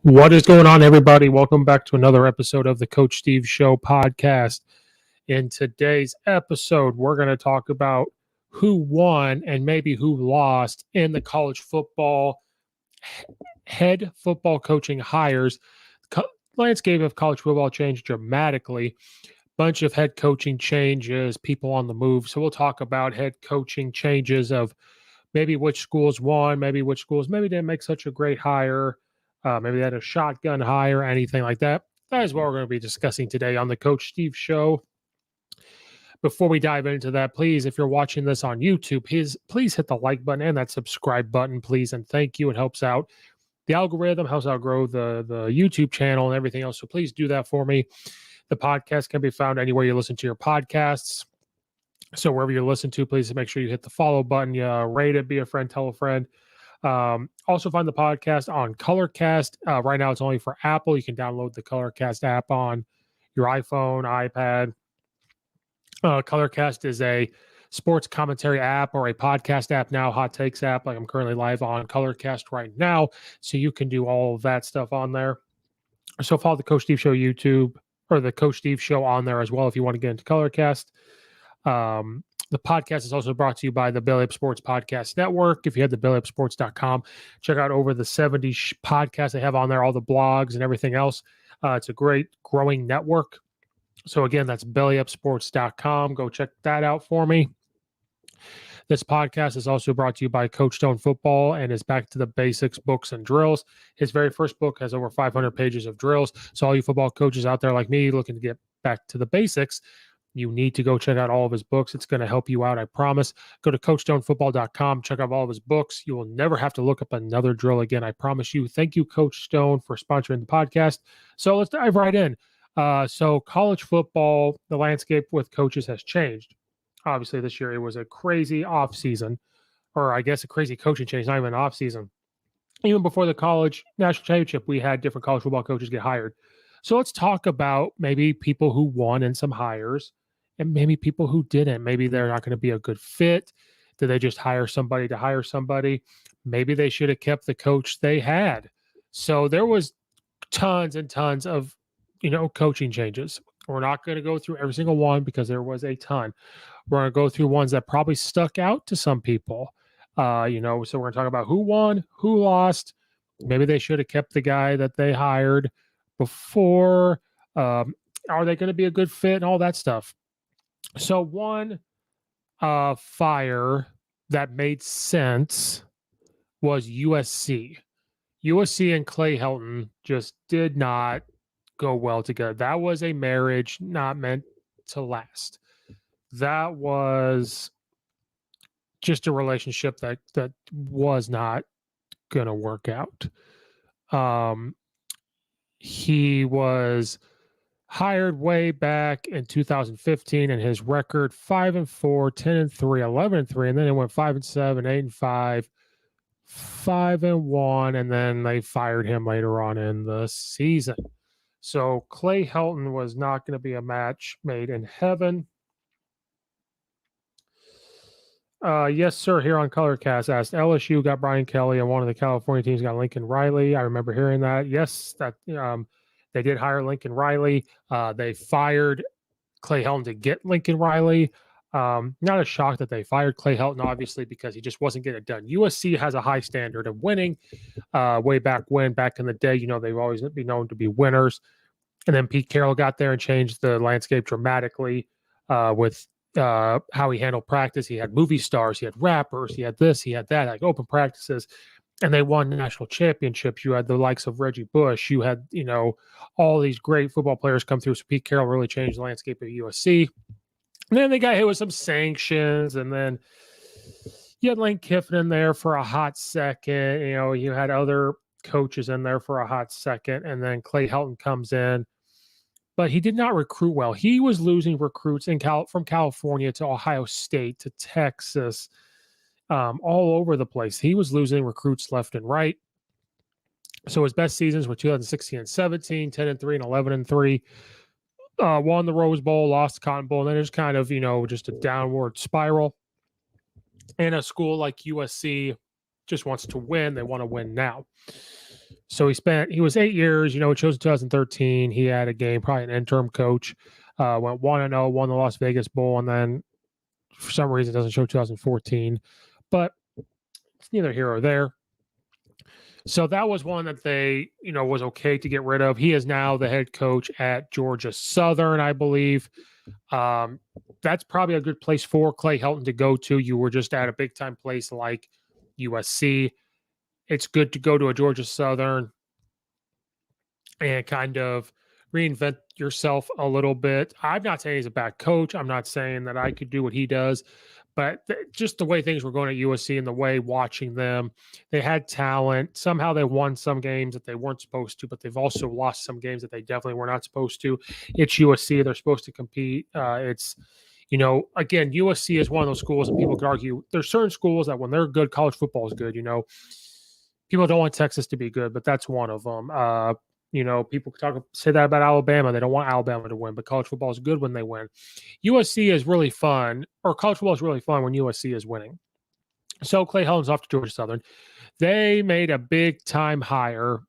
What is going on, everybody? Welcome back to another episode of the Coach Steve Show podcast. In today's episode, we're going to talk about who won and maybe who lost in the college football head football coaching hires. Landscape of college football changed dramatically. Bunch of head coaching changes, people on the move. So we'll talk about head coaching changes of maybe which schools won, maybe which schools maybe didn't make such a great hire. Maybe they had a shotgun hire, anything like that. That is what we're going to be discussing today on the Coach Steve Show. Before we dive into that, please, if you're watching this on YouTube, please hit the like button and that subscribe button, please. And thank you. It helps out the algorithm, helps out grow the YouTube channel and everything else. So please do that for me. The podcast can be found anywhere you listen to your podcasts. So wherever you listen to, please make sure you hit the follow button, rate it, be a friend, tell a friend. Also find the podcast on Colorcast. Right now it's only for Apple. You can download the Colorcast app on your iPhone, iPad. Colorcast is a sports commentary app or a podcast app now, hot takes app. Like I'm currently live on Colorcast right now. So you can do all of that stuff on there. So follow the Coach Steve Show YouTube or the Coach Steve Show on there as well if you want to get into Colorcast. The podcast is also brought to you by the Belly Up Sports Podcast Network. If you head to bellyupsports.com, check out over the 70 podcasts they have on there, all the blogs and everything else. It's a great growing network. So again, that's bellyupsports.com. Go check that out for me. This podcast is also brought to you by Coach Stone Football and is Back to the Basics Books and Drills. His very first book has over 500 pages of drills. So all you football coaches out there like me looking to get back to the basics, you need to go check out all of his books. It's going to help you out, I promise. Go to CoachStoneFootball.com. Check out all of his books. You will never have to look up another drill again, I promise you. Thank you, Coach Stone, for sponsoring the podcast. So let's dive right in. So college football, the landscape with coaches has changed. Obviously, this year it was a crazy offseason, or I guess a crazy coaching change, not even an offseason. Even before the college national championship, we had different college football coaches get hired. So let's talk about maybe people who won in some hires, and maybe people who didn't. Maybe they're not going to be a good fit. Did they just hire somebody to hire somebody? Maybe they should have kept the coach they had. So there was tons and tons of, coaching changes. We're not going to go through every single one because there was a ton. We're going to go through ones that probably stuck out to some people. So we're going to talk about who won, who lost. Maybe they should have kept the guy that they hired before. Are they going to be a good fit and all that stuff? So one fire that made sense was USC. USC and Clay Helton just did not go well together. That was a marriage not meant to last. That was just a relationship that was not going to work out. He was hired way back in 2015, and his record 5-4, 10-3, 11-3, and then it went 5-7, 8-5, 5-1, and then they fired him later on in the season. So Clay Helton was not going to be a match made in heaven. Yes, sir. Here on Colorcast asked LSU got Brian Kelly, and one of the California teams got Lincoln Riley. I remember hearing that. Yes, that they did hire Lincoln Riley. They fired Clay Helton to get Lincoln Riley. Not a shock that they fired Clay Helton, obviously, because he just wasn't getting it done. USC has a high standard of winning. Way back in the day, they've always been known to be winners. And then Pete Carroll got there and changed the landscape dramatically with how he handled practice. He had movie stars, he had rappers, he had this, he had that, like open practices. And they won national championships. You had the likes of Reggie Bush. You had, all these great football players come through. So Pete Carroll really changed the landscape of USC. And then they got hit with some sanctions. And then, You had Lane Kiffin in there for a hot second. You had other coaches in there for a hot second, and then Clay Helton comes in. But he did not recruit well. He was losing recruits from California to Ohio State to Texas, all over the place. He was losing recruits left and right. So his best seasons were 2016 and 17, 10-3 and 11-3. Won the Rose Bowl, lost the Cotton Bowl, and then it's kind of, just a downward spiral. And a school like USC just wants to win. They want to win now. So he was 8 years, he chose in 2013. He had a game, probably an interim coach, went 1-0, won the Las Vegas Bowl, and then for some reason it doesn't show 2014. But it's neither here or there. So that was one that they, was okay to get rid of. He is now the head coach at Georgia Southern, I believe. That's probably a good place for Clay Helton to go to. You were just at a big time place like USC. It's good to go to a Georgia Southern and kind of reinvent yourself a little bit. I'm not saying he's a bad coach. I'm not saying that I could do what he does, but just the way things were going at USC and the way watching them, they had talent. Somehow they won some games that they weren't supposed to, but they've also lost some games that they definitely were not supposed to. It's USC. They're supposed to compete. Again, USC is one of those schools that people could argue there's certain schools that when they're good, college football is good. People don't want Texas to be good, but that's one of them. People say that about Alabama. They don't want Alabama to win, but college football is good when they win. USC is really fun, or college football is really fun when USC is winning. So Clay Helton's off to Georgia Southern. They made a big-time hire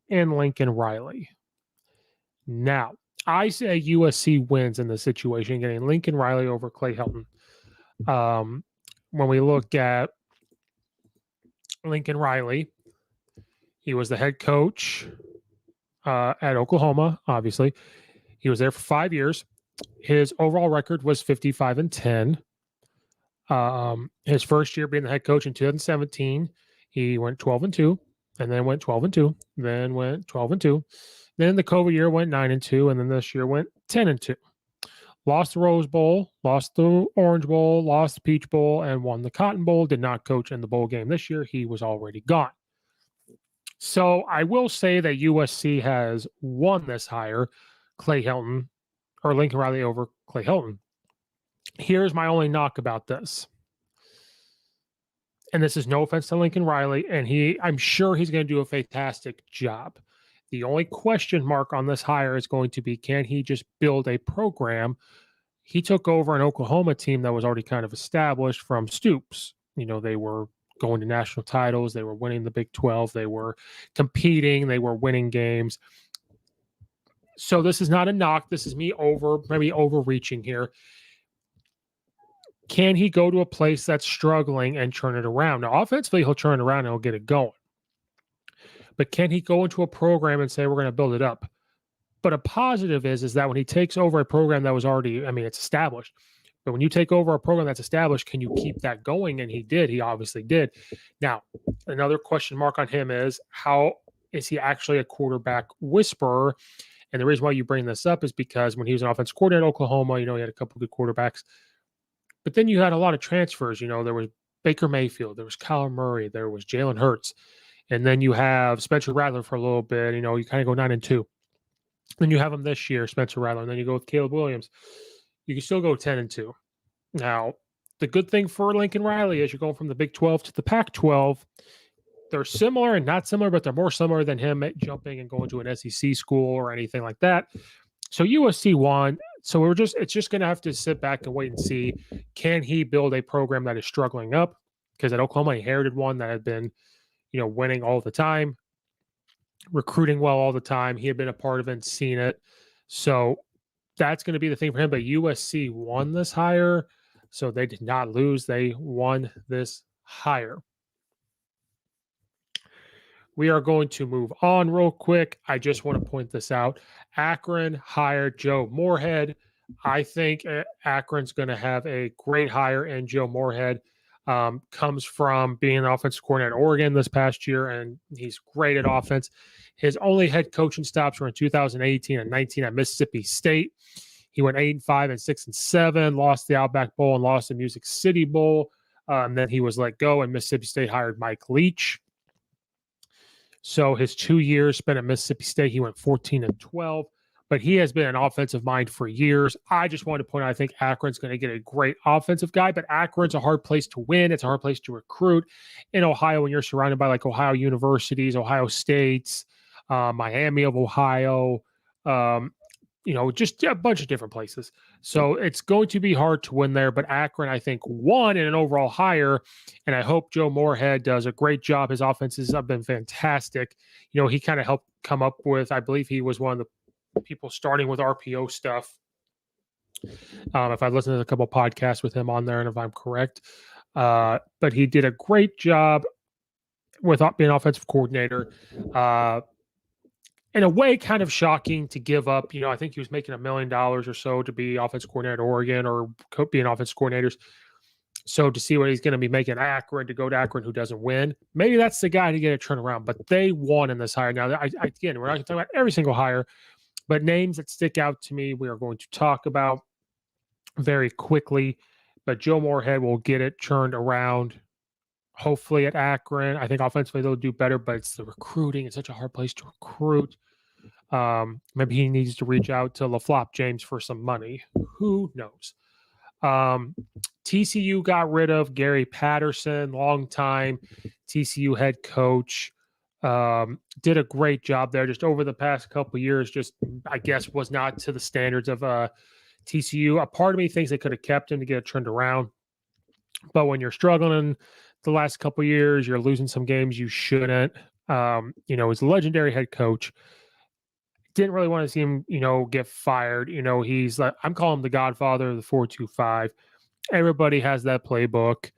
in Lincoln Riley. Now, I say USC wins in this situation, getting Lincoln Riley over Clay Helton. When we look at Lincoln Riley, he was the head coach at Oklahoma, obviously. He was there for 5 years. His overall record was 55-10. His first year being the head coach in 2017, he went 12-2, and then went 12-2, then went 12-2. Then the COVID year went 9-2, and then this year went 10-2. Lost the Rose Bowl, lost the Orange Bowl, lost the Peach Bowl, and won the Cotton Bowl. Did not coach in the bowl game this year. He was already gone. So I will say that USC has won this hire, Clay Helton, or Lincoln Riley over Clay Helton. Here's my only knock about this. And this is no offense to Lincoln Riley, and I'm sure he's going to do a fantastic job. The only question mark on this hire is going to be, can he just build a program? He took over an Oklahoma team that was already kind of established from Stoops. They were going to national titles. They were winning the Big 12. They were competing. They were winning games. So this is not a knock. This is me maybe overreaching here. Can he go to a place that's struggling and turn it around? Now, offensively, he'll turn it around and he'll get it going. But can he go into a program and say, we're going to build it up? But a positive is that when he takes over a program that was already, it's established. But when you take over a program that's established, can you keep that going? And he did. He obviously did. Now, another question mark on him is, how is he actually a quarterback whisperer? And the reason why you bring this up is because when he was an offensive coordinator at Oklahoma, he had a couple of good quarterbacks. But then you had a lot of transfers. There was Baker Mayfield, there was Kyler Murray, there was Jalen Hurts. And then you have Spencer Rattler for a little bit. You kind of go 9-2. Then you have him this year, Spencer Rattler. And then you go with Caleb Williams. You can still go 10-2. Now, the good thing for Lincoln Riley is you're going from the Big 12 to the Pac-12. They're similar and not similar, but they're more similar than him jumping and going to an SEC school or anything like that. So USC won. So it's just going to have to sit back and wait and see, can he build a program that is struggling up? Because at Oklahoma, he inherited one that had been, winning all the time, recruiting well all the time. He had been a part of it and seen it. So that's going to be the thing for him. But USC won this hire, so they did not lose. They won this hire. We are going to move on real quick. I just want to point this out. Akron hired Joe Moorhead. I think Akron's going to have a great hire, and Joe Moorhead comes from being an offensive coordinator at Oregon this past year, and he's great at offense. His only head coaching stops were in 2018 and 19 at Mississippi State. He went 8-5 and 6-7, lost the Outback Bowl and lost the Music City Bowl. And then he was let go, and Mississippi State hired Mike Leach. So his 2 years spent at Mississippi State, he went 14-12. But he has been an offensive mind for years. I just wanted to point out, I think Akron's going to get a great offensive guy, but Akron's a hard place to win. It's a hard place to recruit. In Ohio, when you're surrounded by like Ohio universities, Ohio States, Miami of Ohio, just a bunch of different places. So it's going to be hard to win there, but Akron, I think, won in an overall higher, and I hope Joe Moorhead does a great job. His offenses have been fantastic. He kind of helped come up with, I believe he was one of the people starting with RPO stuff. If I've listened to a couple podcasts with him on there, and if I'm correct, but he did a great job with being offensive coordinator. In a way, kind of shocking to give up. I think he was making $1 million or so to be offensive coordinator at Oregon, or being offensive coordinators. So to see what he's going to be making Akron, to go to Akron, who doesn't win, maybe that's the guy to get a turnaround. But they won in this hire. Now, again, we're not going to talk about every single hire, but names that stick out to me, we are going to talk about very quickly. But Joe Moorhead will get it turned around, hopefully, at Akron. I think offensively they'll do better, but it's the recruiting. It's such a hard place to recruit. Maybe he needs to reach out to LaFlop James for some money. Who knows? TCU got rid of Gary Patterson, longtime TCU head coach. Did a great job there just over the past couple of years. Just, I guess, was not to the standards of TCU. A part of me thinks they could have kept him to get it turned around. But when you're struggling the last couple of years, you're losing some games you shouldn't. He's a legendary head coach. Didn't really want to see him, get fired. He's like, I'm calling him the godfather of the 4-2-5. Everybody has that playbook,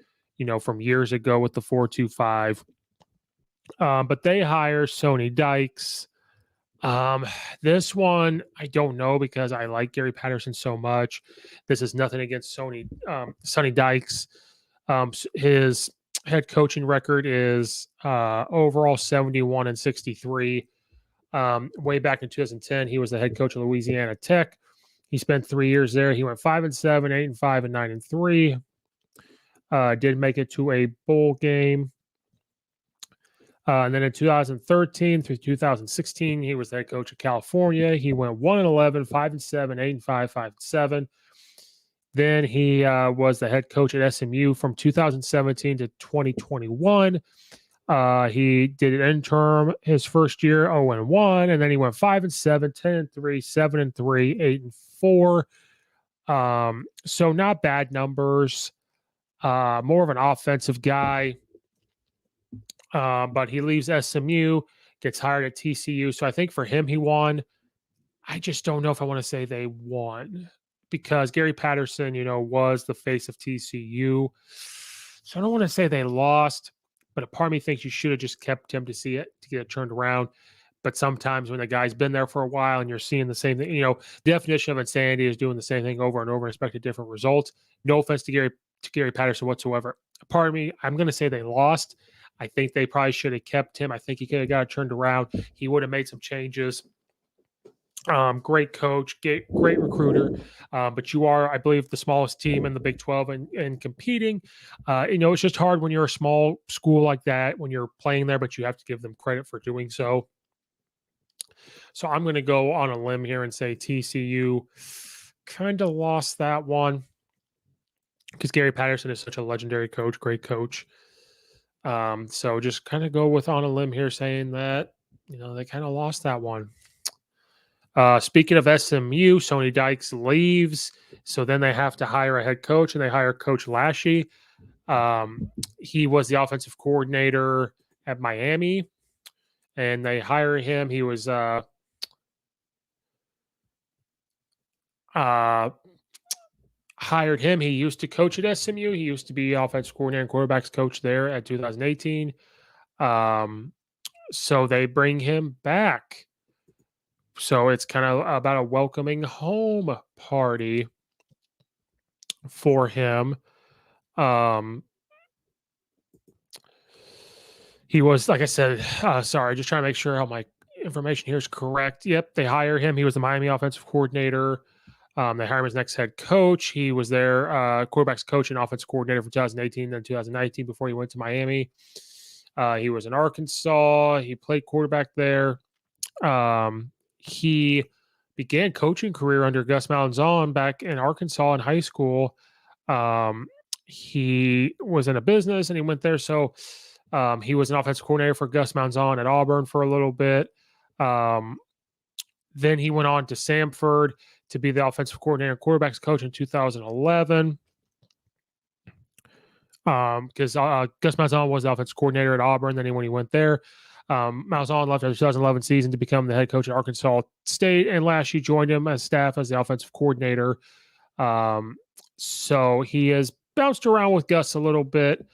from years ago with the 4-2-5. But they hire Sonny Dykes. This one, I don't know, because I like Gary Patterson so much. This is nothing against Sonny Dykes. His head coaching record is overall 71-63. Way back in 2010, he was the head coach of Louisiana Tech. He spent 3 years there. He went 5-7, 8-5, and 9-3. Did make it to a bowl game. And then in 2013 through 2016, he was the head coach of California. He went 1-11, 5-7, 8-5, 5-7. Then he was the head coach at SMU from 2017 to 2021. He did an interim his first year, 0-1, and then he went 5-7, 10-3, 7-3, 8-4. So not bad numbers. More of an offensive guy. But he leaves SMU, gets hired at TCU. So I think for him, he won. I just don't know if I want to say they won, because Gary Patterson, was the face of TCU. So I don't want to say they lost, but a part of me thinks you should have just kept him to get it turned around. But sometimes when the guy's been there for a while and you're seeing the same thing, the definition of insanity is doing the same thing over and over and expecting different results. No offense to Gary Patterson whatsoever. A part of me, I'm going to say they lost. I think they probably should have kept him. I think he could have got it turned around. He would have made some changes. Great coach, great recruiter. But you are, I believe, the smallest team in the Big 12 and competing. It's just hard when you're a small school like that, when you're playing there, but you have to give them credit for doing so. So I'm going to go on a limb here and say TCU kind of lost that one, because Gary Patterson is such a legendary coach, great coach. So just kind of go with on a limb here saying that, they kind of lost that one. Speaking of SMU, Sonny Dykes leaves. So then they have to hire a head coach, and they hire Coach Lashley. He was the offensive coordinator at Miami, and they hire him. He was hired him. He used to coach at SMU. He used to be offensive coordinator and quarterbacks coach there at 2018. So they bring him back. So it's kind of about a welcoming home party for him. He was, like I said, sorry, just trying to make sure all my information here is correct. Yep, they hire him. He was the Miami offensive coordinator. They hired him as next head coach. He was their quarterbacks coach and offensive coordinator for 2018 and 2019 before he went to Miami. He was in Arkansas. He played quarterback there. He began coaching career under Gus Malzahn back in Arkansas in high school. He was in a business and he went there. So he was an offensive coordinator for Gus Malzahn at Auburn for a little bit. Then he went on to Samford to be the offensive coordinator and quarterbacks coach in 2011. Because Gus Malzahn was the offensive coordinator at Auburn. Then when he went there, Malzahn left after the 2011 season to become the head coach at Arkansas State, and last year joined him as staff as the offensive coordinator. So he has bounced around with Gus a little bit.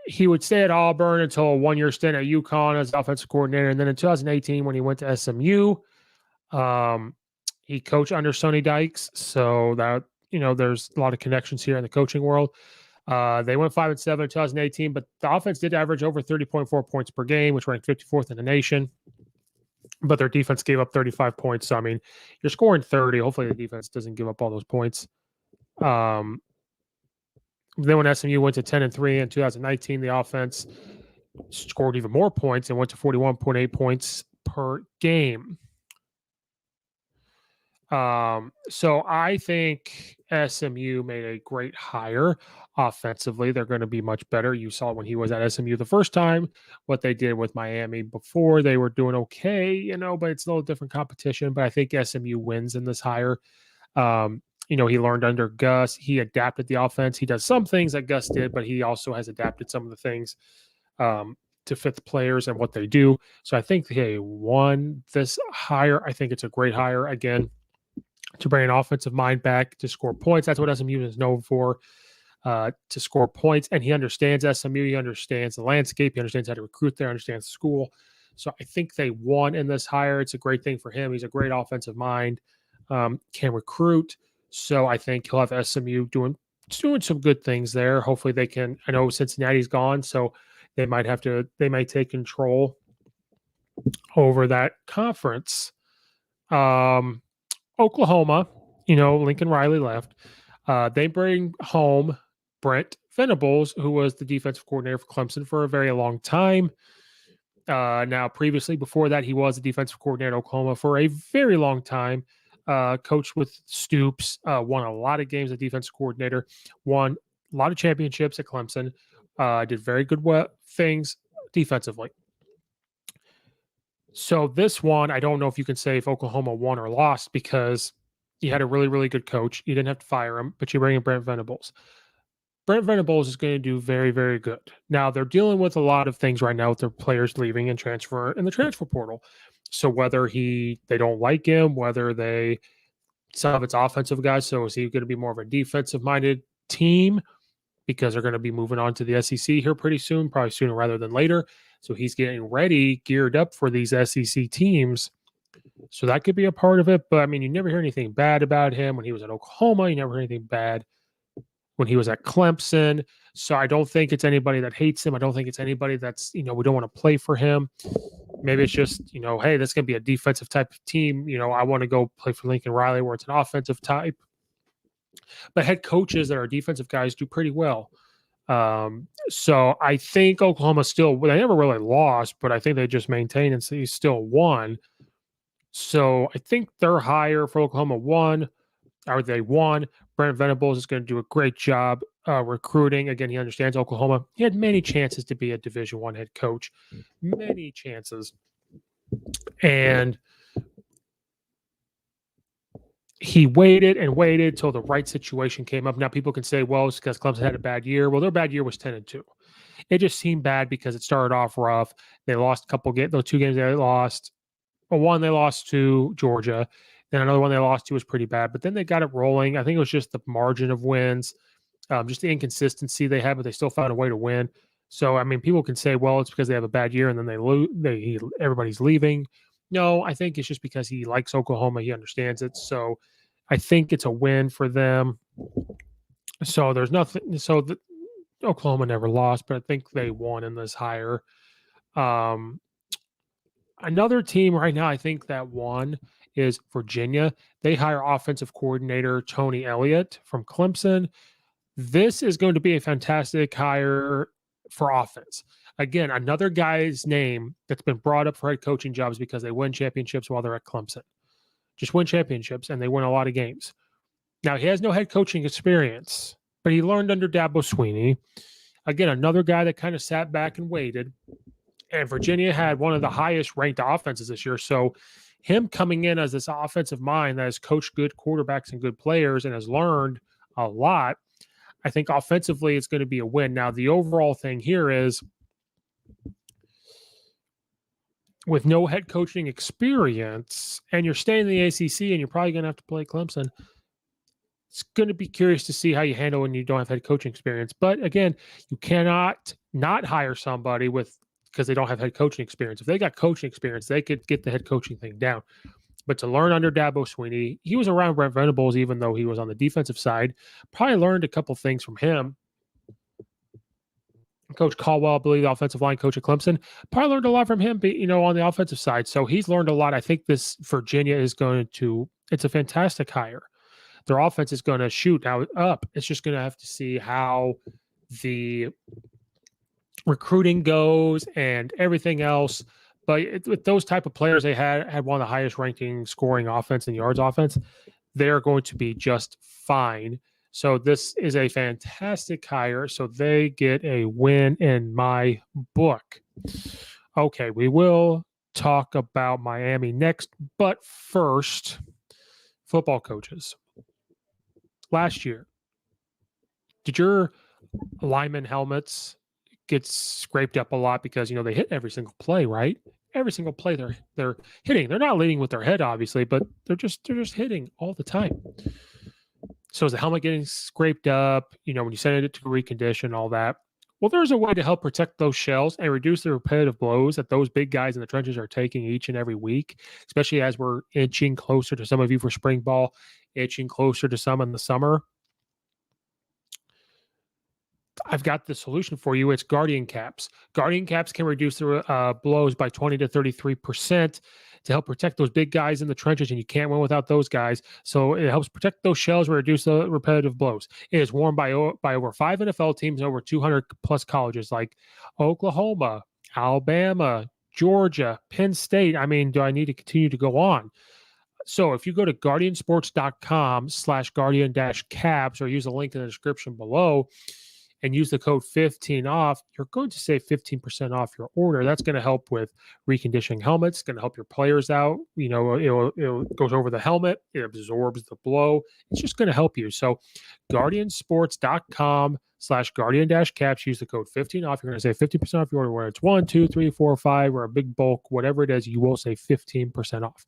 He would stay at Auburn until a one-year stint at UConn as offensive coordinator, and then in 2018, when he went to SMU, he coached under Sonny Dykes. So that there's a lot of connections here in the coaching world. They went 5-7 in 2018, but the offense did average over 30.4 points per game, which ranked 54th in the nation. But their defense gave up 35 points. So, I mean, you're scoring 30. Hopefully the defense doesn't give up all those points. Then when SMU went to 10-3 in 2019, the offense scored even more points and went to 41.8 points per game. So I think SMU made a great hire offensively. They're going to be much better. You saw when he was at SMU the first time, what they did with Miami before. They were doing okay, but it's a little different competition. But I think SMU wins in this hire. He learned under Gus. He adapted the offense. He does some things that Gus did, but he also has adapted some of the things to fit the players and what they do. So I think they won this hire. I think it's a great hire. Again, to bring an offensive mind back to score points. That's what SMU is known for, to score points. And he understands SMU. He understands the landscape. He understands how to recruit there, understands the school. So I think they won in this hire. It's a great thing for him. He's a great offensive mind, can recruit. So I think he'll have SMU doing some good things there. Hopefully they can. I know Cincinnati's gone, so they might take control over that conference. Oklahoma, Lincoln Riley left. They bring home Brent Venables, who was the defensive coordinator for Clemson for a very long time. Now, previously, before that, he was the defensive coordinator at Oklahoma for a very long time. Coached with Stoops, won a lot of games as defensive coordinator, won a lot of championships at Clemson, did very good things defensively. So this one, I don't know if you can say if Oklahoma won or lost because you had a really, really good coach. You didn't have to fire him, but you bring in Brent Venables. Brent Venables is going to do very, very good. Now, they're dealing with a lot of things right now with their players leaving and transfer in the transfer portal. So whether they don't like him, whether some of it's offensive guys. So is he going to be more of a defensive-minded team because they're going to be moving on to the SEC here pretty soon, probably sooner rather than later. So he's getting geared up for these SEC teams. So that could be a part of it. But, I mean, you never hear anything bad about him when he was at Oklahoma. You never heard anything bad when he was at Clemson. So I don't think it's anybody that hates him. I don't think it's anybody that's, we don't want to play for him. Maybe it's just, hey, this can be a defensive type of team. I want to go play for Lincoln Riley where it's an offensive type. But head coaches that are defensive guys do pretty well. So I think Oklahoma they never really lost, but I think they just maintained and so still won. So I think their hire for Oklahoma won. Brent Venables is going to do a great job recruiting. Again, he understands Oklahoma. He had many chances to be a Division I head coach, many chances. And he waited and waited till the right situation came up. Now people can say, well, it's because Clemson had a bad year. Well, their bad year was 10-2. It just seemed bad because it started off rough. They lost a couple games. Those two games they lost. One they lost to Georgia. Then another one they lost to was pretty bad. But then they got it rolling. I think it was just the margin of wins, just the inconsistency they had, but they still found a way to win. So, I mean, people can say, well, it's because they have a bad year and then they lose. Everybody's leaving. No, I think it's just because he likes Oklahoma. He understands it. So I think it's a win for them. So there's nothing. So Oklahoma never lost, but I think they won in this hire. Another team right now, I think that won is Virginia. They hire offensive coordinator Tony Elliott from Clemson. This is going to be a fantastic hire for offense. Again, another guy's name that's been brought up for head coaching jobs because they win championships while they're at Clemson. Just win championships, and they win a lot of games. Now, he has no head coaching experience, but he learned under Dabo Swinney. Again, another guy that kind of sat back and waited. And Virginia had one of the highest ranked offenses this year. So him coming in as this offensive mind that has coached good quarterbacks and good players and has learned a lot, I think offensively it's going to be a win. Now, the overall thing here is with no head coaching experience and you're staying in the ACC and you're probably going to have to play Clemson, it's going to be curious to see how you handle when you don't have head coaching experience. But again, you cannot not hire somebody because they don't have head coaching experience. If they got coaching experience, they could get the head coaching thing down. But to learn under Dabo Swinney, he was around Brent Venables, even though he was on the defensive side. Probably learned a couple things from him. Coach Caldwell, I believe, the offensive line coach at Clemson, probably learned a lot from him, on the offensive side. So he's learned a lot. I think this Virginia it's a fantastic hire. Their offense is going to shoot now up. It's just going to have to see how the recruiting goes and everything else. But with those type of players, they had one of the highest ranking scoring offense and yards offense. They're going to be just fine. So this is a fantastic hire. So they get a win in my book. Okay, we will talk about Miami next. But first, football coaches. Last year, did your lineman helmets get scraped up a lot because they hit every single play, right? Every single play they're hitting. They're not leading with their head, obviously, but they're just hitting all the time. So is the helmet getting scraped up? When you send it to recondition, all that. Well, there's a way to help protect those shells and reduce the repetitive blows that those big guys in the trenches are taking each and every week, especially as we're inching closer to some of you for spring ball, inching closer to some in the summer. I've got the solution for you. It's Guardian Caps. Guardian Caps can reduce the blows by 20 to 33% to help protect those big guys in the trenches, and you can't win without those guys. So it helps protect those shells and reduce the repetitive blows. It is worn by over 5 NFL teams and over 200 plus colleges like Oklahoma, Alabama, Georgia, Penn State. I mean, do I need to continue to go on? So if you go to guardiansports.com/guardian-caps or use the link in the description below, and use the code 15 off, you're going to save 15% off your order. That's going to help with reconditioning helmets. It's going to help your players out. It goes over the helmet. It absorbs the blow. It's just going to help you. So guardiansports.com/guardian-caps. Use the code 15 off. You're going to save 15% off your order. Whether it's 1, 2, 3, 4, 5, or a big bulk, whatever it is, you will save 15% off.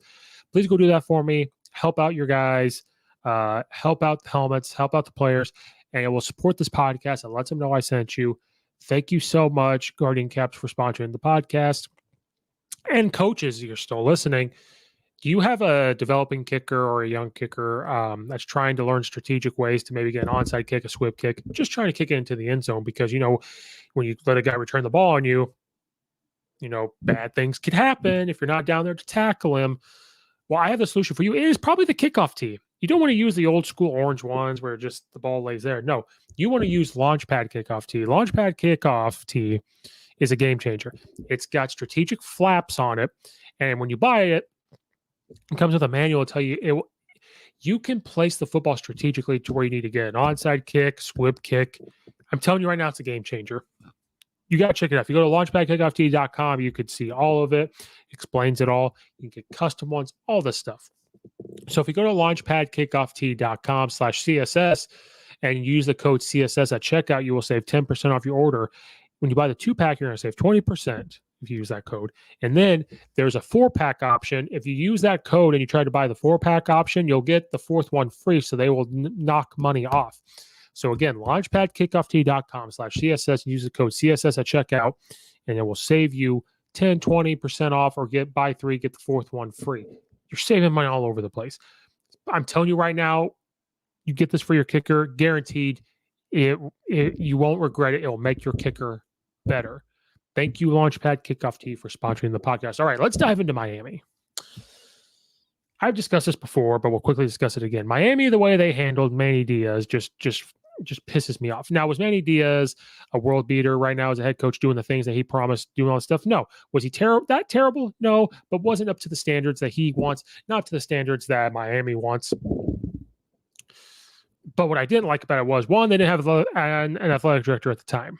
Please go do that for me. Help out your guys. Help out the helmets. Help out the players. And it will support this podcast and lets them know I sent you. Thank you so much, Guardian Caps, for sponsoring the podcast. And coaches, you're still listening. Do you have a developing kicker or a young kicker that's trying to learn strategic ways to maybe get an onside kick, a sweep kick, just trying to kick it into the end zone? Because, when you let a guy return the ball on you, bad things could happen if you're not down there to tackle him. Well, I have a solution for you. It is probably the kickoff tee. You don't want to use the old school orange ones where just the ball lays there. No, you want to use Launchpad Kickoff Tee. Launchpad Kickoff Tee is a game changer. It's got strategic flaps on it. And when you buy it, it comes with a manual to tell you you can place the football strategically to where you need to get an onside kick, sweep kick. I'm telling you right now, it's a game changer. You got to check it out. If you go to launchpadkickoff.com, you could see all of it. It explains it all. You can get custom ones, all this stuff. So if you go to launchpadkickoff.com/CSS and use the code CSS at checkout, you will save 10% off your order. When you buy the 2-pack, you're going to save 20% if you use that code. And then there's a 4-pack option. If you use that code and you try to buy the 4-pack option, you'll get the 4th one free. So they will knock money off. So again, launchpadkickoff.com/CSS and use the code CSS at checkout, and it will save you 10, 20% off, or buy 3, get the 4th one free. You're saving money all over the place. I'm telling you right now, you get this for your kicker, guaranteed. You won't regret it. It will make your kicker better. Thank you, Launchpad Kickoff Tea, for sponsoring the podcast. All right, let's dive into Miami. I've discussed this before, but we'll quickly discuss it again. Miami, the way they handled Manny Diaz just pisses me off. Now, was Manny Diaz a world beater right now as a head coach, doing the things that he promised, doing all this stuff? No. Was he that terrible? No, but wasn't up to the standards that he wants, not to the standards that Miami wants. But what I didn't like about it was, one, they didn't have an athletic director at the time.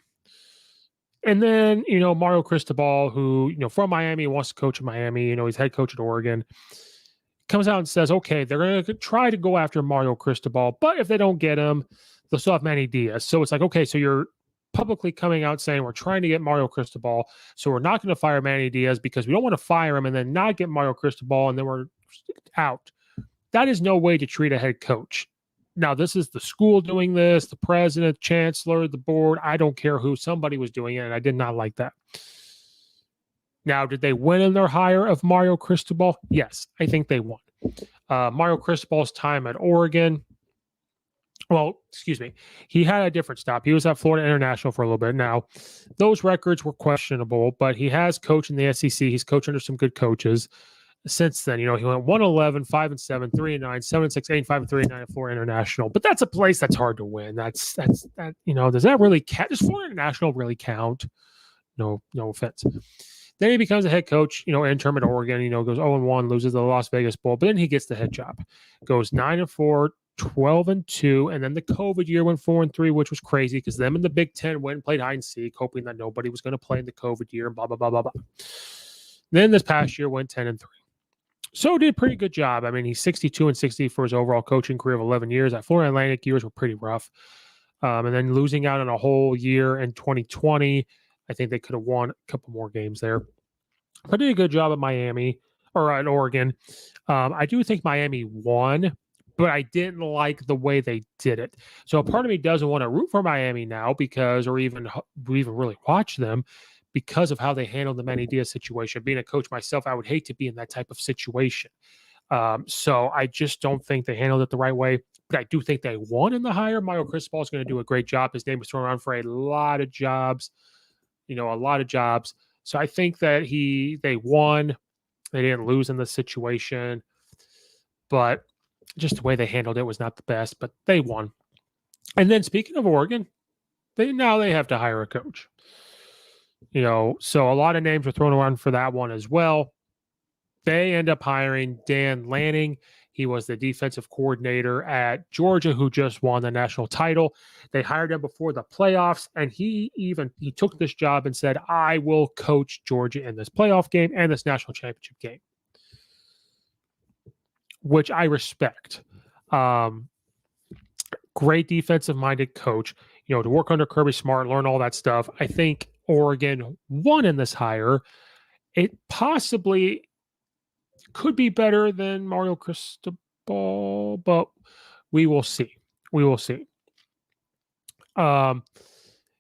And then, Mario Cristobal, who, from Miami, wants to coach in Miami, he's head coach at Oregon, comes out and says, okay, they're going to try to go after Mario Cristobal, but if they don't get him, they'll still have Manny Diaz. So it's like, okay, so you're publicly coming out saying we're trying to get Mario Cristobal, so we're not going to fire Manny Diaz because we don't want to fire him and then not get Mario Cristobal, and then we're out. That is no way to treat a head coach. Now, this is the school doing this, the president, chancellor, the board. I don't care who. Somebody was doing it, and I did not like that. Now, did they win in their hire of Mario Cristobal? Yes, I think they won. Mario Cristobal's time at Oregon, he had a different stop. He was at Florida International for a little bit. Now, those records were questionable, but he has coached in the SEC. He's coached under some good coaches. Since then, he went 1-11, 5-7, 3-9, 7-6, 8-5, 3-9 at Florida International. But that's a place that's hard to win. That's does that really count? Does Florida International really count? No offense. Then he becomes a head coach, interim at Oregon, goes 0-1, loses the Las Vegas Bowl, but then he gets the head job. Goes 9-4, 12-2, and then the COVID year went 4-3, which was crazy because them and the Big Ten went and played hide and seek, hoping that nobody was going to play in the COVID year, blah, blah, blah, blah, blah. Then this past year went 10-3. So did a pretty good job. I mean, he's 62-60 for his overall coaching career of 11 years. That Florida Atlantic years were pretty rough. And then losing out on a whole year in 2020, I think they could have won a couple more games there. But did a good job at Miami or at Oregon. I do think Miami won, but I didn't like the way they did it. So a part of me doesn't want to root for Miami now or even really watch them, because of how they handled the Manny Diaz situation. Being a coach myself, I would hate to be in that type of situation. So I just don't think they handled it the right way. But I do think they won in the hire. Mario Cristobal is going to do a great job. His name was thrown around for a lot of jobs, a lot of jobs. So I think that they won. They didn't lose in the situation. But just the way they handled it was not the best, but they won. And then speaking of Oregon, they have to hire a coach. So a lot of names were thrown around for that one as well. They end up hiring Dan Lanning. He was the defensive coordinator at Georgia, who just won the national title. They hired him before the playoffs, and he took this job and said, I will coach Georgia in this playoff game and this national championship game, which I respect. Great defensive-minded coach, to work under Kirby Smart, learn all that stuff. I think Oregon won in this hire. It possibly could be better than Mario Cristobal, but we will see.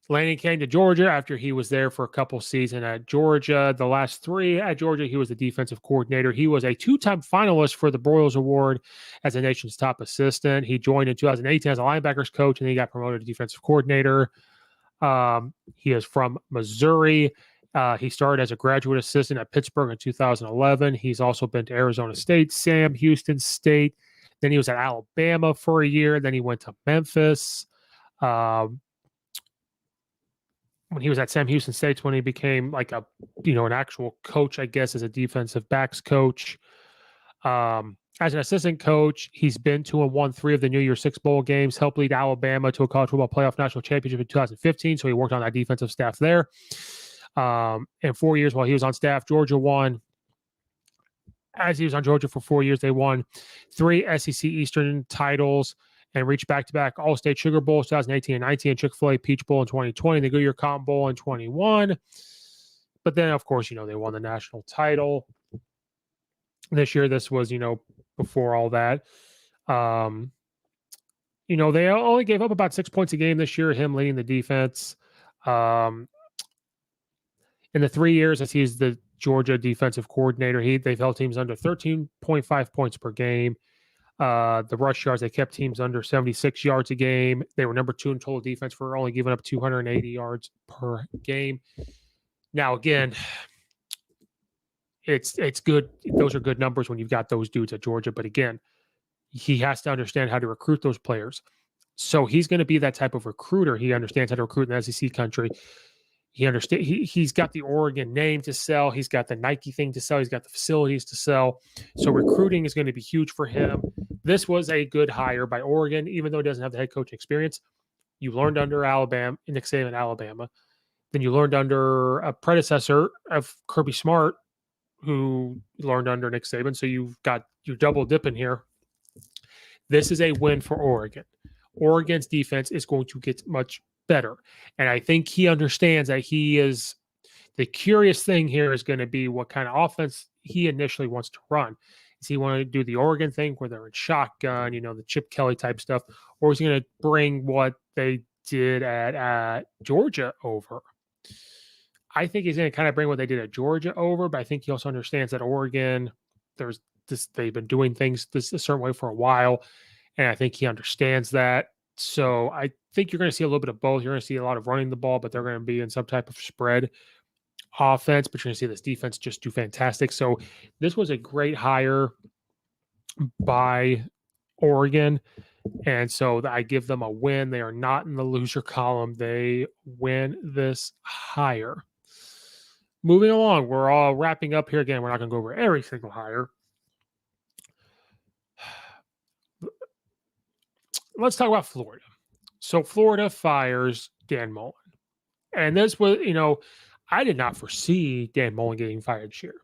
Lanning came to Georgia after he was there for a couple seasons at Georgia. The last 3 at Georgia, he was the defensive coordinator. He was a 2-time finalist for the Broyles Award as the nation's top assistant. He joined in 2018 as a linebackers coach, and then he got promoted to defensive coordinator. He is from Missouri. He started as a graduate assistant at Pittsburgh in 2011. He's also been to Arizona State, Sam Houston State. Then he was at Alabama for a year. Then he went to Memphis. When he was at Sam Houston State, when he became like an actual coach, I guess, as a defensive backs coach. As an assistant coach, he's been to and won 3 of the New Year's 6 bowl games, helped lead Alabama to a college football playoff national championship in 2015. So he worked on that defensive staff there. And 4 years while he was on staff, Georgia won. As he was on Georgia for 4 years, they won 3 SEC Eastern titles and reached back-to-back All-State Sugar Bowls 2018 and 19, Chick-fil-A Peach Bowl in 2020, the Goodyear Cotton Bowl in 21. But then, of course, they won the national title this year. This was, before all that. They only gave up about 6 points a game this year, him leading the defense. In the 3 years as he's the Georgia defensive coordinator, they've held teams under 13.5 points per game. The rush yards, they kept teams under 76 yards a game. They were number 2 in total defense for only giving up 280 yards per game. Now, again, it's good. Those are good numbers when you've got those dudes at Georgia. But again, he has to understand how to recruit those players. So he's going to be that type of recruiter. He understands how to recruit in the SEC country. He's got the Oregon name to sell. He's got the Nike thing to sell. He's got the facilities to sell. So recruiting is going to be huge for him. This was a good hire by Oregon, even though he doesn't have the head coaching experience. You learned under Alabama, Nick Saban, Alabama. Then you learned under a predecessor of Kirby Smart, who learned under Nick Saban. So you're double dipping here. This is a win for Oregon. Oregon's defense is going to get much better. And I think he understands that the curious thing here is going to be what kind of offense he initially wants to run. Is he want to do the Oregon thing where they're in shotgun, the Chip Kelly type stuff, or is he going to bring what they did at Georgia over? I think he's going to kind of bring what they did at Georgia over, but I think he also understands that Oregon, they've been doing things a certain way for a while, and I think he understands that. So I think you're going to see a little bit of both. You're going to see a lot of running the ball, but they're going to be in some type of spread offense, but you're going to see this defense just do fantastic. So this was a great hire by Oregon, and so I give them a win. They are not in the loser column. They win this hire. Moving along, we're all wrapping up here. Again, we're not going to go over every single hire. Let's talk about Florida. So Florida fires Dan Mullen. And this was, I did not foresee Dan Mullen getting fired this year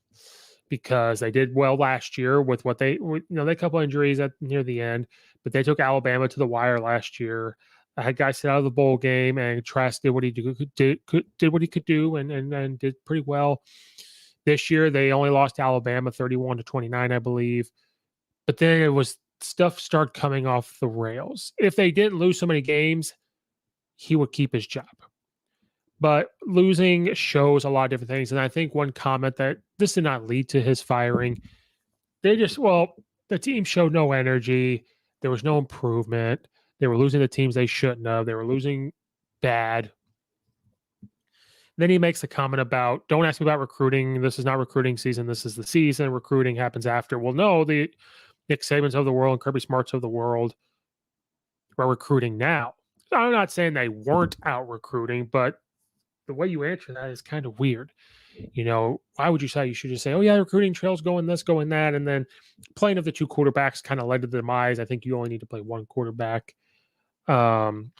because they did well last year with what they had a couple injuries near the end, but they took Alabama to the wire last year. I had guys sit out of the bowl game, and Trask did what he could do and did pretty well. This year, they only lost to Alabama 31-29, I believe. But then it was stuff started coming off the rails. If they didn't lose so many games, he would keep his job. But losing shows a lot of different things. And I think one comment that this did not lead to his firing. The team showed no energy. There was no improvement. They were losing the teams they shouldn't have. They were losing bad. Then he makes the comment about, don't ask me about recruiting. This is not recruiting season. This is the season. Recruiting happens after. Well, no, the Nick Sabans of the world and Kirby Smarts of the world are recruiting now. I'm not saying they weren't out recruiting, but the way you answer that is kind of weird. Why would you say? You should just say, oh, yeah, recruiting trails going this, going that. And then playing of the two quarterbacks kind of led to the demise. I think you only need to play one quarterback. And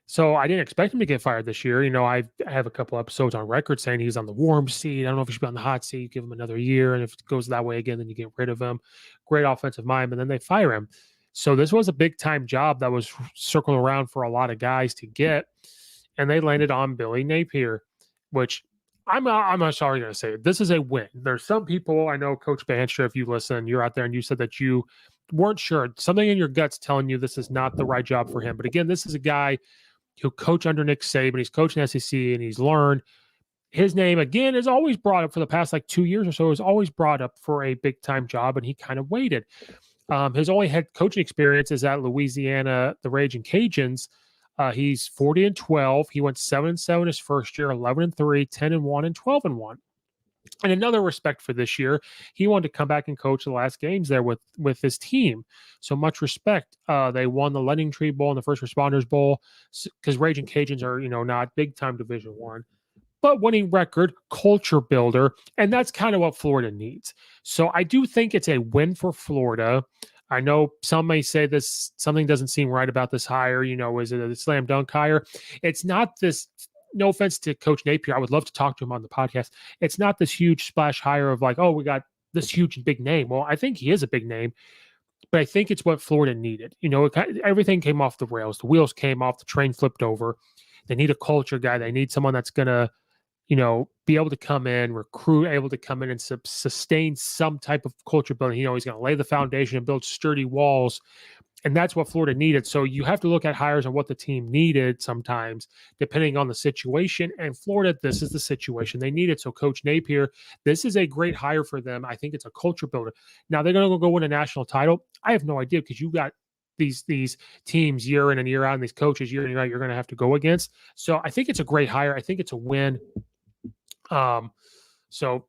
so I didn't expect him to get fired this year. I have a couple episodes on record saying he's on the warm seat. I don't know if he should be on the hot seat. Give him another year. And if it goes that way again, then you get rid of him. Great offensive mind, but then they fire him. So this was a big-time job that was circled around for a lot of guys to get, and they landed on Billy Napier, which I'm sorry to say. This is a win. There's some people, I know, Coach Bandstra, if you listen, you're out there and you said that you weren't sure. Something in your gut's telling you this is not the right job for him. But again, this is a guy who coached under Nick Saban. He's coaching SEC, and he's learned. His name, again, is always brought up for the past 2 years or so, is always brought up for a big-time job, and he kind of waited. His only head coaching experience is at Louisiana, the Raging Cajuns. He's 40-12. He went 7-7 his first year, 11-3, 10-1, and 12-1. And another respect for this year, he wanted to come back and coach the last games there with his team. So much respect. They won the Lending Tree Bowl and the First Responders Bowl because Raging Cajuns are, not big-time Division I. But winning record, culture builder, and that's kind of what Florida needs. So I do think it's a win for Florida. I know some may say something doesn't seem right about this hire. Is it a slam dunk hire? It's not this, no offense to Coach Napier. I would love to talk to him on the podcast. It's not this huge splash hire of we got this huge and big name. Well, I think he is a big name, but I think it's what Florida needed. Everything came off the rails. The wheels came off. The train flipped over. They need a culture guy. They need someone that's going to, be able to come in, recruit, able to come in and sustain some type of culture building. He's going to lay the foundation and build sturdy walls. And that's what Florida needed. So you have to look at hires on what the team needed sometimes, depending on the situation. And Florida, this is the situation they needed. So Coach Napier, this is a great hire for them. I think it's a culture builder. Now they're going to go win a national title. I have no idea because you got these teams year in and year out, and these coaches year in and year out, you're going to have to go against. So I think it's a great hire. I think it's a win. So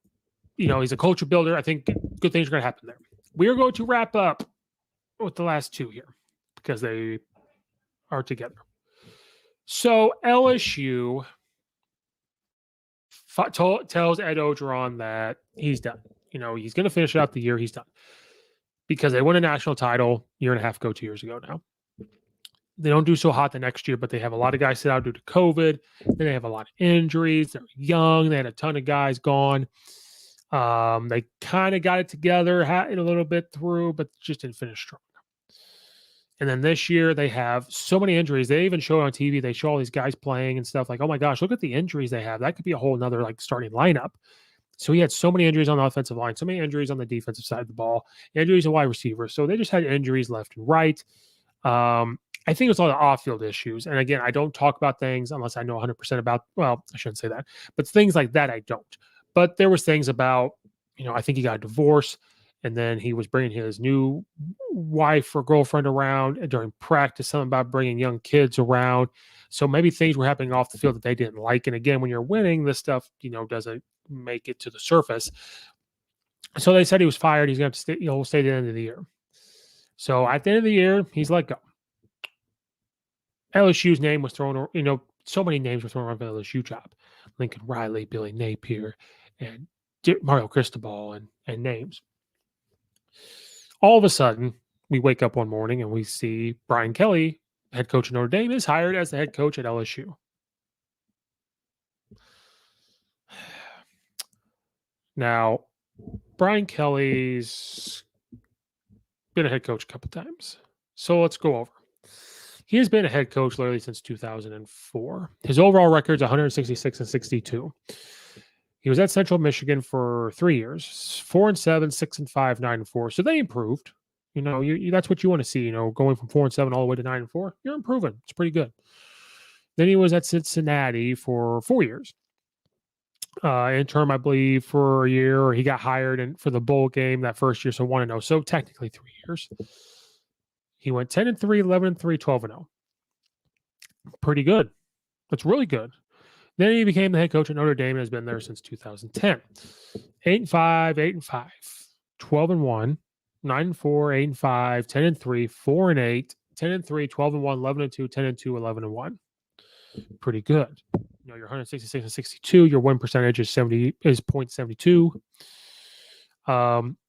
he's a culture builder. I think good things are going to happen there. We are going to wrap up with the last two here because they are together. So LSU tells Ed Orgeron that he's done. He's going to finish out the year. He's done because they won a national title year and a half ago, 2 years ago now. They don't do so hot the next year, but they have a lot of guys sit out due to COVID. Then they have a lot of injuries. They're young. They had a ton of guys gone. They kind of got it together, had it a little bit through, but just didn't finish strong. And then this year they have so many injuries. They even show it on TV. They show all these guys playing and stuff like, oh my gosh, look at the injuries they have. That could be a whole nother starting lineup. So he had so many injuries on the offensive line, so many injuries on the defensive side of the ball, injuries to wide receivers. So they just had injuries left and right. I think it was a lot of off-field issues. And again, I don't talk about things unless I know 100% about, well, I shouldn't say that, but things like that I don't. But there was things about, I think he got a divorce, and then he was bringing his new wife or girlfriend around during practice, something about bringing young kids around. So maybe things were happening off the field that they didn't like. And again, when you're winning, this stuff, doesn't make it to the surface. So they said he was fired. He's going to stay, stay to the end of the year. So at the end of the year, he's let go. LSU's name was thrown, so many names were thrown around for the LSU job. Lincoln Riley, Billy Napier, and Mario Cristobal, and names. All of a sudden, we wake up one morning and we see Brian Kelly, head coach of Notre Dame, is hired as the head coach at LSU. Now, Brian Kelly's been a head coach a couple times. So let's go over. He has been a head coach literally since 2004. His overall record is 166-62. He was at Central Michigan for 3 years, 4-7, 6-5, 9-4. So they improved. That's what you want to see. Going from 4-7 all the way to 9-4, you're improving. It's pretty good. Then he was at Cincinnati for 4 years. Interim, I believe, for a year, or he got hired for the bowl game that first year, so 1-0. So technically 3 years. He went 10-3, 11-3, 12-0. Pretty good. That's really good. Then he became the head coach at Notre Dame and has been there since 2010. 8-5, 8-5, 12-1, 9-4, 8-5, 10-3, 4-8, 10-3, 12-1, 11-2, 10-2, 11-1. Pretty good. You're 166-62. Your win percentage is 0.72.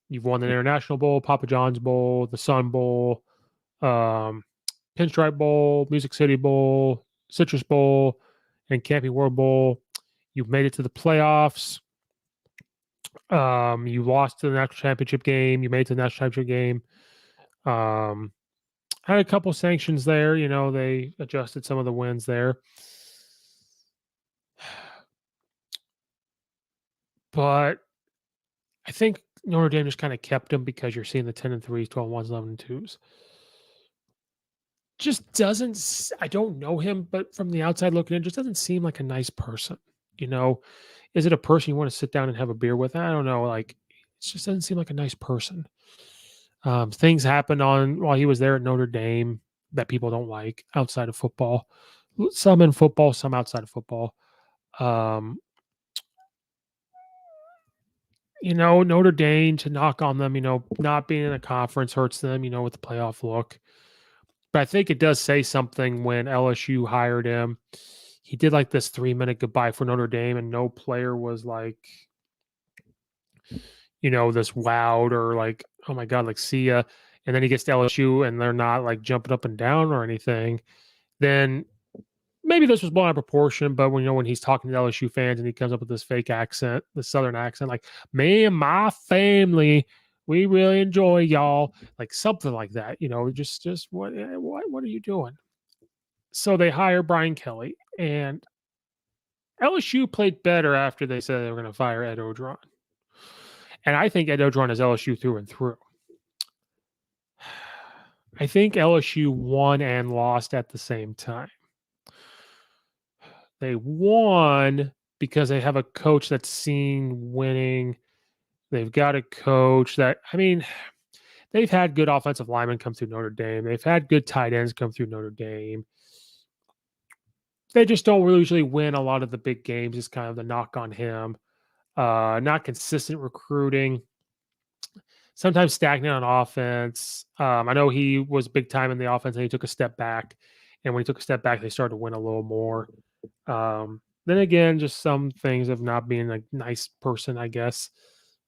You've won the International Bowl, Papa John's Bowl, the Sun Bowl, Pinstripe Bowl, Music City Bowl, Citrus Bowl, and Camping World Bowl. You've made it to the playoffs. You lost to the national championship game. You made it to the national championship game. Had a couple sanctions there. They adjusted some of the wins there. But I think Notre Dame just kind of kept him because you're seeing the 10-3s, 12-1s, 11-2s. Just doesn't, I don't know him, but from the outside looking in, just doesn't seem like a nice person. Is it a person you want to sit down and have a beer with? I don't know. It just doesn't seem like a nice person. Things happened while he was there at Notre Dame that people don't like outside of football. Some in football, some outside of football. Notre Dame, to knock on them, not being in a conference hurts them, with the playoff look. But I think it does say something when LSU hired him. He did this 3-minute goodbye for Notre Dame, and no player was this wowed or oh my God, see ya. And then he gets to LSU and they're not jumping up and down or anything. Then maybe this was blown out of proportion, but when he's talking to LSU fans and he comes up with this fake accent, the Southern accent, me and my family, we really enjoy y'all, something like that, just what are you doing? So they hire Brian Kelly, and LSU played better after they said they were going to fire Ed Orgeron. And I think Ed Orgeron is LSU through and through. I think LSU won and lost at the same time. They won because they have a coach that's seen winning. They've got a coach that, they've had good offensive linemen come through Notre Dame. They've had good tight ends come through Notre Dame. They just don't really usually win a lot of the big games is kind of the knock on him. Not consistent recruiting. Sometimes stagnant on offense. I know he was big time in the offense and he took a step back. And when he took a step back, they started to win a little more. Then again, just some things of not being a nice person, I guess,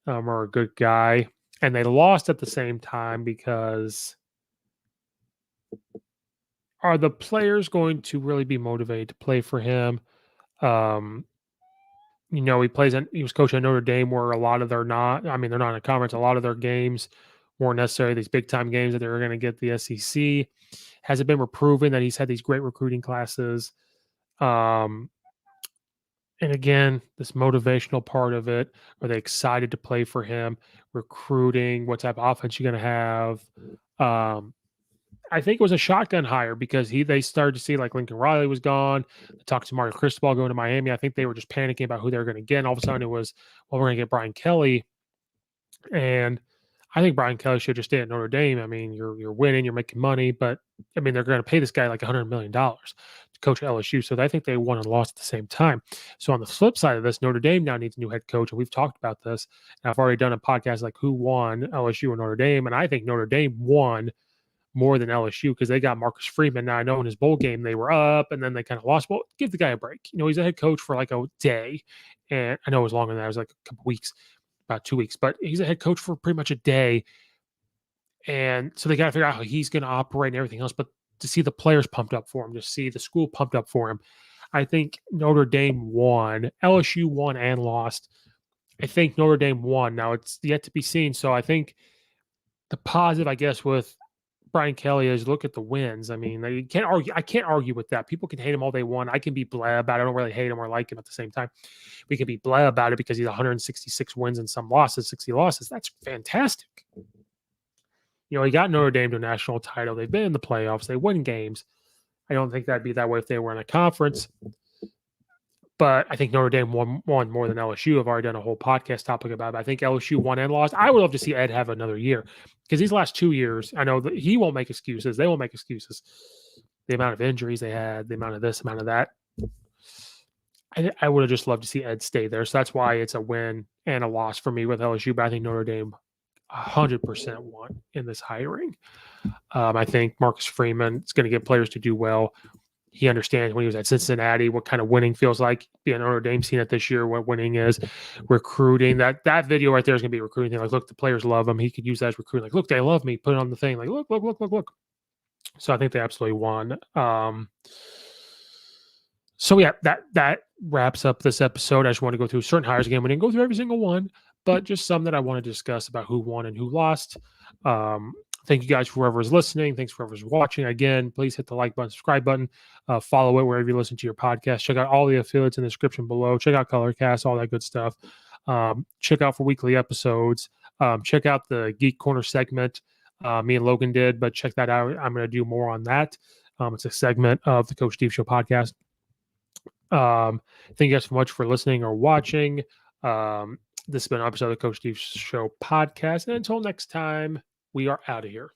or a good guy. And they lost at the same time because are the players going to really be motivated to play for him? He was coaching at Notre Dame where a lot of they're not in a conference. A lot of their games weren't necessarily these big time games that they were going to get the SEC. Has it been proven that he's had these great recruiting classes? And again, this motivational part of it, are they excited to play for him? Recruiting, what type of offense you're going to have? I think it was a shotgun hire because they started to see like Lincoln Riley was gone. They talked to Mario Cristobal going to Miami. I think they were just panicking about who they were going to get. And all of a sudden it was, well, we're going to get Brian Kelly. And I think Brian Kelly should just stay at Notre Dame. I mean, you're winning, you're making money, but I mean, they're going to pay this guy like $100 million to coach at LSU. So I think they won and lost at the same time. So on the flip side of this, Notre Dame now needs a new head coach. And we've talked about this. And I've already done a podcast like who won, LSU or Notre Dame. And I think Notre Dame won more than LSU because they got Marcus Freeman. Now I know in his bowl game they were up and then they kind of lost. Well, give the guy a break. He's a head coach for like a day, and I know it was longer than that. It was like a couple weeks, about 2 weeks, but he's a head coach for pretty much a day. And so they got to figure out how he's going to operate and everything else. But to see the players pumped up for him, to see the school pumped up for him, I think Notre Dame won. LSU won and lost. I think Notre Dame won. Now it's yet to be seen. So I think the positive, I guess, with Brian Kelly is look at the wins. I mean, you can't argue. I can't argue with that. People can hate him all they want. I can be blah about it. I don't really hate him or like him at the same time. We can be blah about it because he's 166 wins and some losses, 60 losses. That's fantastic. He got Notre Dame to a national title. They've been in the playoffs. They win games. I don't think that'd be that way if they were in a conference. But I think Notre Dame won more than LSU. I've already done a whole podcast topic about it. But I think LSU won and lost. I would love to see Ed have another year because these last 2 years, I know that he won't make excuses. They won't make excuses. The amount of injuries they had, the amount of this, amount of that. I would have just loved to see Ed stay there. So that's why it's a win and a loss for me with LSU. But I think Notre Dame 100% won in this hiring. I think Marcus Freeman is going to get players to do well. He understands when he was at Cincinnati what kind of winning feels like. Being Notre Dame seen it this year, what winning is. Recruiting. That video right there is going to be a recruiting thing. Like, look, the players love him. He could use that as recruiting. Like, look, they love me. Put it on the thing. Like, look. So I think they absolutely won. So yeah, that wraps up this episode. I just want to go through certain hires again. We didn't go through every single one, but just some that I want to discuss about who won and who lost. Thank you guys for whoever's listening. Thanks for whoever's watching. Again, please hit the like button, subscribe button, follow it wherever you listen to your podcast. Check out all the affiliates in the description below. Check out Colorcast, all that good stuff. Check out for weekly episodes. Check out the Geek Corner segment me and Logan did, but check that out. I'm going to do more on that. It's a segment of the Coach Steve Show podcast. Thank you guys so much for listening or watching. This has been an episode of the Coach Steve Show podcast. And until next time, we are out of here.